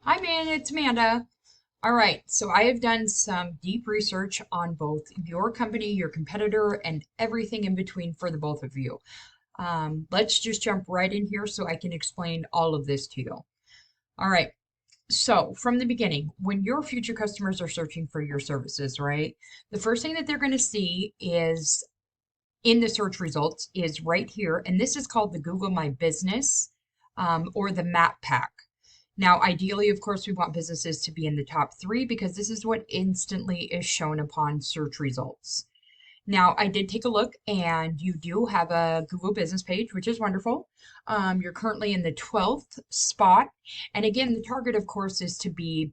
Hi, man, it's Amanda. All right, so I have done some deep research on both your company, your competitor, and everything in between for the both of you. Let's just jump right in here so I can explain all of this to you. All right, so from the beginning, when your future customers are searching for your services, right, the first thing that they're going to see is in the search results is right here, and this is called the Google My Business or the Map Pack. Now, ideally, of course, we want businesses to be in the top three because this is what instantly is shown upon search results. Now, I did take a look and you do have a Google business page, which is wonderful. You're currently in the 12th spot. And again, the target, of course, is to be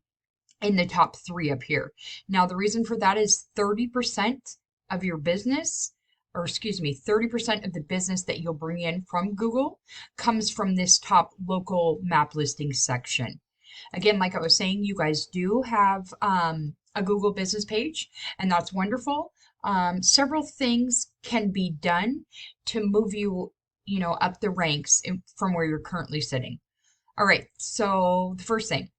in the top three up here. Now, the reason for that is 30% of your business, or excuse me, 30% of the business that you'll bring in from Google comes from this top local map listing section. Again, like I was saying, you guys do have a Google business page, and that's wonderful. Several things can be done to move you, up the ranks from where you're currently sitting. All right, so the first thing,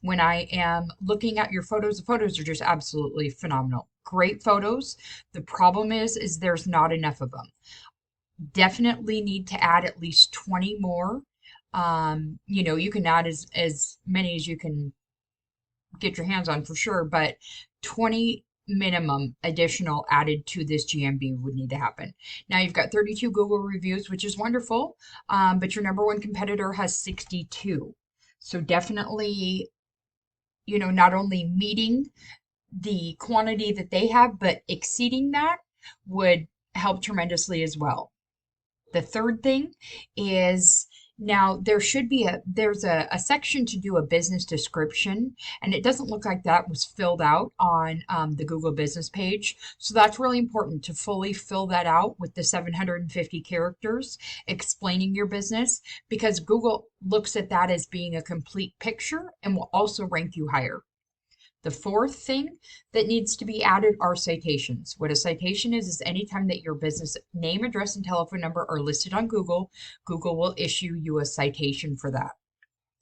when I am looking at your photos, the photos are just absolutely phenomenal. Great photos. The problem is there's not enough of them. Definitely need to add at least 20 more. You can add as many as you can get your hands on for sure, but 20 minimum additional added to this GMB would need to happen. Now you've got 32 Google reviews, which is wonderful, but your number one competitor has 62. So definitely, not only meeting the quantity that they have, but exceeding that would help tremendously as well. The third thing is now there's a section to do a business description, and it doesn't look like that was filled out on the Google business page. So that's really important to fully fill that out with the 750 characters explaining your business, because Google looks at that as being a complete picture and will also rank you higher. The fourth thing that needs to be added are citations. What a citation is anytime that your business name, address, and telephone number are listed on Google, Google will issue you a citation for that.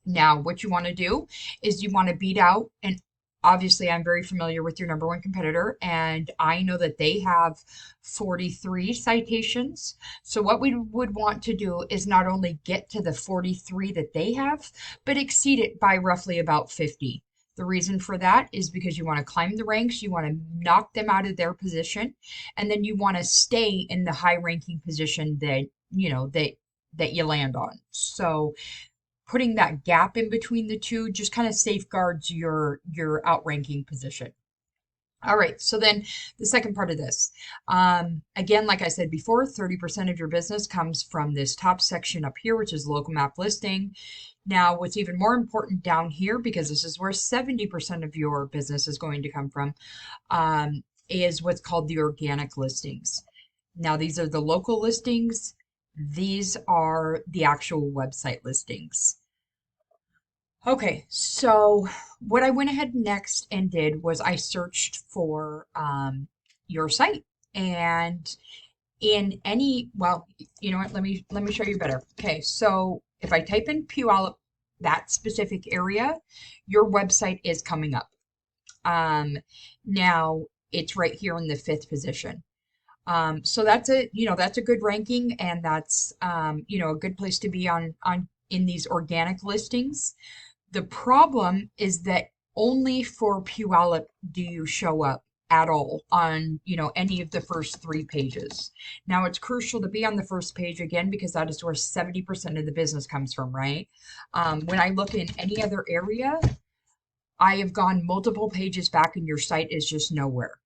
Now, what you want to do is you want to beat out, and obviously I'm very familiar with your number one competitor, and I know that they have 43 citations. So what we would want to do is not only get to the 43 that they have, but exceed it by roughly about 50. The reason for that is because you want to climb the ranks, you want to knock them out of their position, and then you want to stay in the high ranking position that, that you land on. So putting that gap in between the two just kind of safeguards your outranking position. All right, so then the second part of this. Again, like I said before, 30% of your business comes from this top section up here, which is local map listing. Now, what's even more important down here, because this is where 70% of your business is going to come from, is what's called the organic listings. Now, these are the local listings. These are the actual website listings. Okay, so what I went ahead next and did was I searched for your site, and in any, well, you know what, let me show you better. Okay, so if I type in Puyallup, that specific area, your website is coming up. Um, Now it's right here in the fifth position. So that's a good ranking, and that's a good place to be on in these organic listings. The problem is that only for Puyallup do you show up at all on, any of the first three pages. Now, it's crucial to be on the first page again because that is where 70% of the business comes from, right? When I look in any other area, I have gone multiple pages back and your site is just nowhere.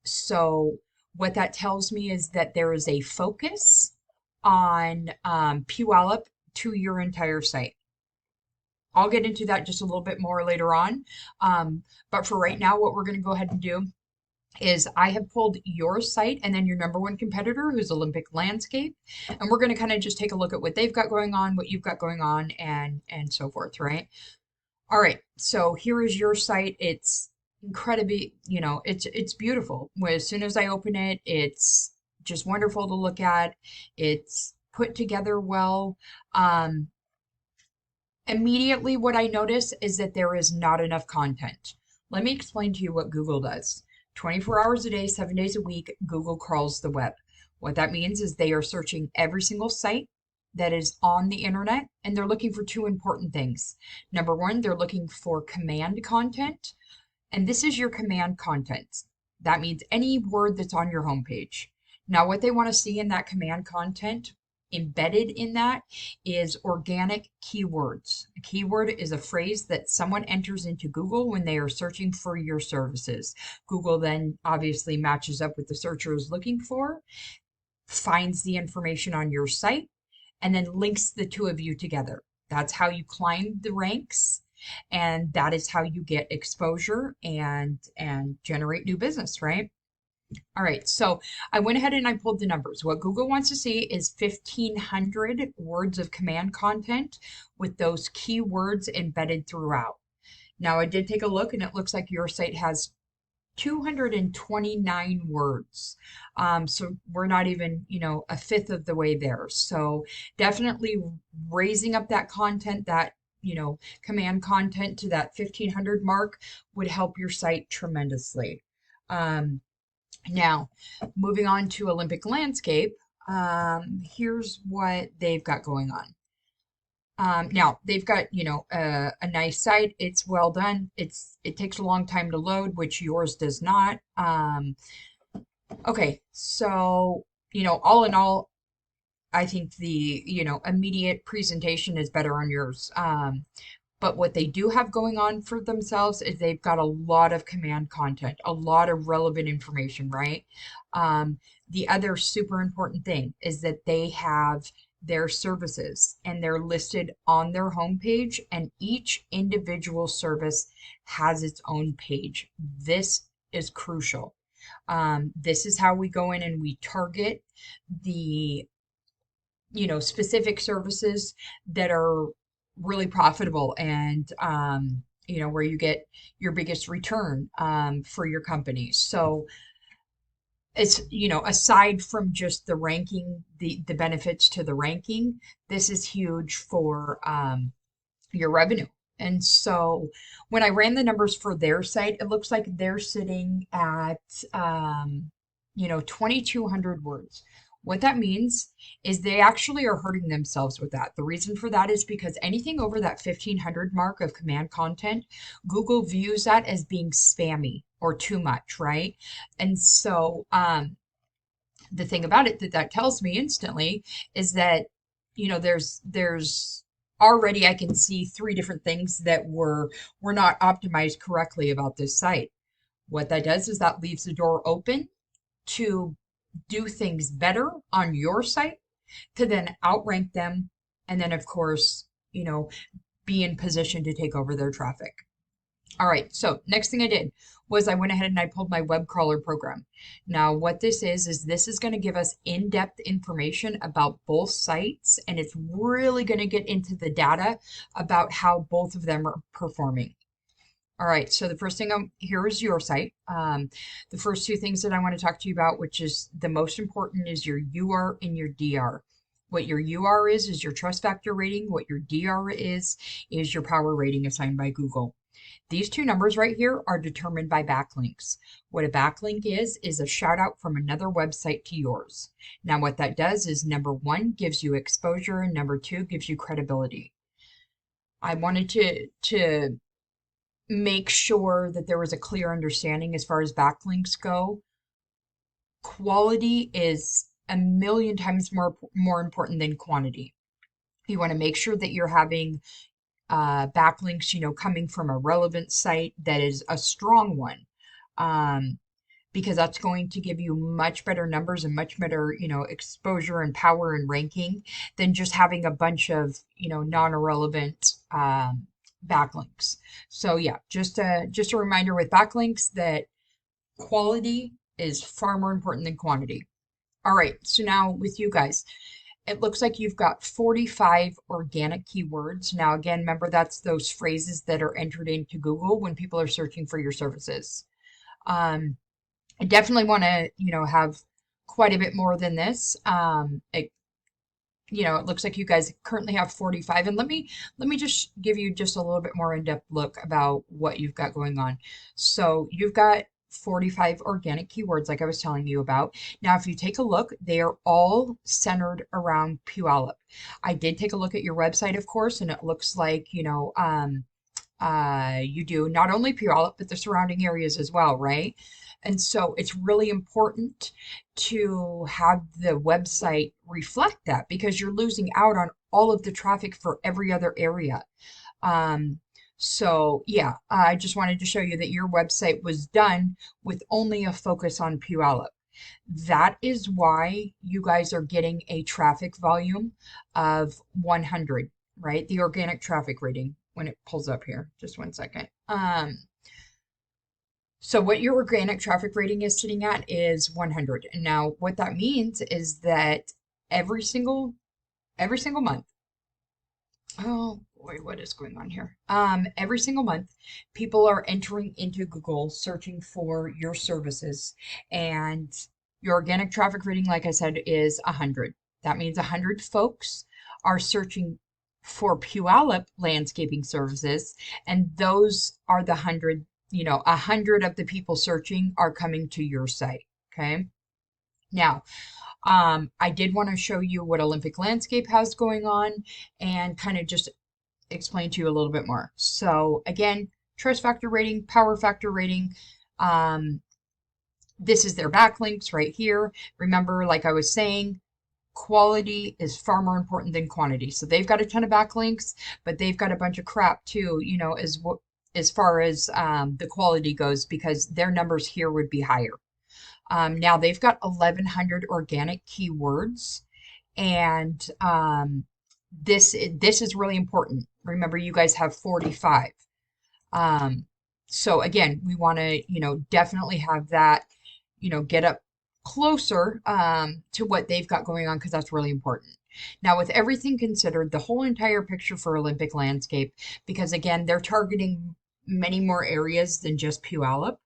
So what that tells me is that there is a focus on Puyallup to your entire site. I'll get into that just a little bit more later on. But for right now, what we're going to go ahead and do is I have pulled your site and then your number one competitor, who's Olympic Landscape, and we're going to kind of just take a look at what they've got going on, what you've got going on, and so forth, right? All right, so here is your site. It's incredibly, it's beautiful. As soon as I open it, it's just wonderful to look at. It's put together well. Um, Immediately, what I notice is that there is not enough content. Let me explain to you what Google does. 24 hours a day, 7 days a week, Google crawls the web. What that means is they are searching every single site that is on the internet, and they're looking for two important things. Number one, they're looking for command content, and this is your command content. That means any word that's on your homepage. Now, what they want to see in that command content, embedded in that, is organic keywords. A keyword is a phrase that someone enters into Google when they are searching for your services. Google then obviously matches up with the searcher is looking for, finds the information on your site, and then links the two of you together. That's how you climb the ranks, and that is how you get exposure and generate new business, right? All right, so I went ahead and I pulled the numbers. What Google wants to see is 1,500 words of command content with those keywords embedded throughout. Now, I did take a look, and it looks like your site has 229 words. So we're not even, a fifth of the way there. So definitely raising up that content, that, command content to that 1,500 mark would help your site tremendously. Now, moving on to Olympic Landscape, here's what they've got going on. Now they've got, a nice site. It's well done. It takes a long time to load, which yours does not. Okay, so, all in all, I think the, immediate presentation is better on yours. But what they do have going on for themselves is they've got a lot of command content, a lot of relevant information, right? The other super important thing is that they have their services and they're listed on their homepage, and each individual service has its own page. This is crucial. This is how we go in and we target the, specific services that are really profitable and where you get your biggest return for your company. So it's, aside from just the ranking, the benefits to the ranking, this is huge for your revenue. And so when I ran the numbers for their site, it looks like they're sitting at 2,200 words. What that means is they actually are hurting themselves with that. The reason for that is because anything over that 1,500 mark of command content, Google views that as being spammy or too much, right? And so the thing about it that tells me instantly is that, there's already, I can see three different things that were not optimized correctly about this site. What that does is that leaves the door open to do things better on your site, to then outrank them, and then of course, be in position to take over their traffic. All right, so next thing I did was I went ahead and I pulled my web crawler program. Now, what this is this is going to give us in-depth information about both sites, and it's really going to get into the data about how both of them are performing. All right, so the first thing here is your site. The first two things that I want to talk to you about, which is the most important, is your UR and your DR. What your UR is your trust factor rating. What your DR is your power rating assigned by Google. These two numbers right here are determined by backlinks. What a backlink is a shout out from another website to yours. Now, what that does is number one, gives you exposure, and number two, gives you credibility. I wanted to make sure that there was a clear understanding as far as backlinks go. Quality is a million times more important than quantity. You want to make sure that you're having backlinks, coming from a relevant site that is a strong one, because that's going to give you much better numbers and much better, exposure and power and ranking than just having a bunch of, non-irrelevant backlinks. So yeah, just a reminder with backlinks that quality is far more important than quantity. All right, so now with you guys, it looks like you've got 45 organic keywords. Now, again, remember that's those phrases that are entered into Google when people are searching for your services. I definitely want to, have quite a bit more than this. it looks like you guys currently have 45. And let me just give you just a little bit more in-depth look about what you've got going on. So you've got 45 organic keywords like I was telling you about. Now, if you take a look, they are all centered around Puyallup. I did take a look at your website, of course, and it looks like, you do not only Puyallup, but the surrounding areas as well, right? And so it's really important to have the website reflect that because you're losing out on all of the traffic for every other area. Um, so yeah, I just wanted to show you that your website was done with only a focus on Puyallup. That is why you guys are getting a traffic volume of 100, right? The organic traffic rating when it pulls up here. Just one second. So what your organic traffic rating is sitting at is 100. And now what that means is that every single every single month, oh boy, what is going on here? Every single month, people are entering into Google searching for your services, and your organic traffic rating, like I said, is 100. That means 100 folks are searching for Puyallup landscaping services, and those are the 100, 100 of the people searching are coming to your site. Okay. Now, I did want to show you what Olympic Landscape has going on and kind of just explain to you a little bit more. So again, trust factor rating, power factor rating. Um, this is their backlinks right here. Remember, like I was saying, quality is far more important than quantity. So they've got a ton of backlinks, but they've got a bunch of crap too, as far as the quality goes, because their numbers here would be higher. Now they've got 1,100 organic keywords, and this is really important. Remember, you guys have 45. So again, we want to, definitely have that, get up closer to what they've got going on because that's really important. Now, with everything considered, the whole entire picture for Olympic Landscape, because again, they're targeting many more areas than just Puyallup.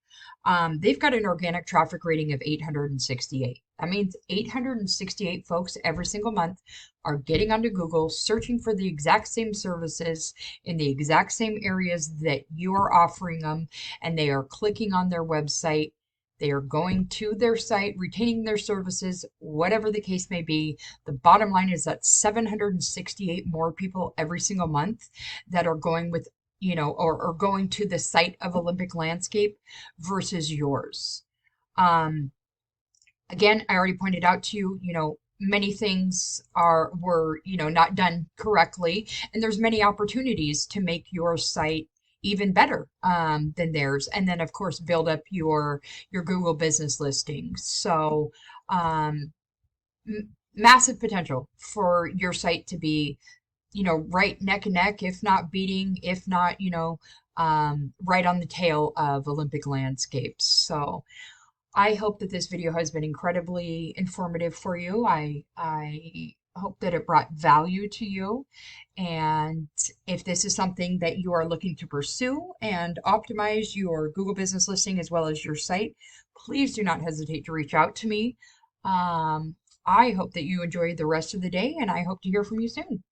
They've got an organic traffic rating of 868. That means 868 folks every single month are getting onto Google, searching for the exact same services in the exact same areas that you are offering them, and they are clicking on their website. They are going to their site, retaining their services, whatever the case may be. The bottom line is that 768 more people every single month that are going with or going to the site of Olympic Landscape versus yours. Again, I already pointed out to you, many things were, not done correctly, and there's many opportunities to make your site even better than theirs, and then of course build up your Google business listings. So massive potential for your site to be right neck and neck, if not beating, if not, right on the tail of Olympic Landscapes. So I hope that this video has been incredibly informative for you. I hope that it brought value to you. And if this is something that you are looking to pursue and optimize your Google business listing as well as your site, please do not hesitate to reach out to me. I hope that you enjoy the rest of the day, and I hope to hear from you soon.